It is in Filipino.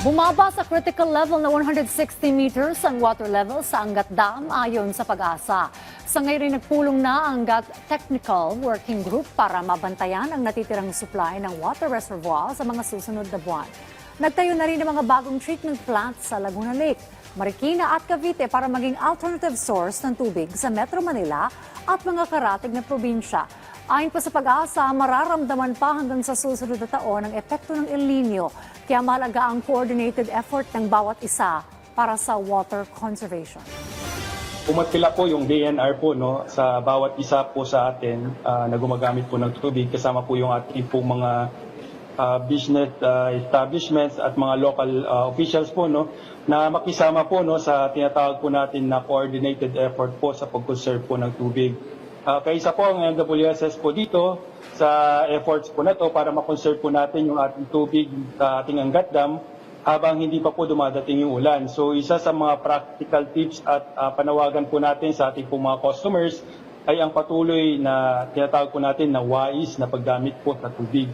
Bumaba sa critical level na 160 meters ang water level sa Angat Dam ayon sa Pag-asa. Sa ngayon rin nagpulong na ang Angat Technical Working Group para mabantayan ang natitirang supply ng water reservoir sa mga susunod na buwan. Nagtayo na rin ng mga bagong treatment plants sa Laguna Lake, Marikina at Cavite para maging alternative source ng tubig sa Metro Manila at mga karatig na probinsya. Ayon pa sa Pag-asa, mararamdaman pa hanggang sa susunod na taon ang epekto ng El Nino, kaya mahalaga ang coordinated effort ng bawat isa para sa water conservation. Umatila po yung DNR po sa bawat isa po sa atin na gumagamit po ng tubig, kasama po yung ating po mga business establishments at mga local officials po na makisama po sa tinatawag po natin na coordinated effort po sa pag-conserve po ng tubig. Kaisa po ang NWSS po dito sa efforts po na to para makonserve po natin yung ating tubig sa ating Angat Dam habang hindi pa po dumadating yung ulan. So isa sa mga practical tips at panawagan po natin sa ating po mga customers ay ang patuloy na tinatawag po natin na wais na paggamit po sa tubig.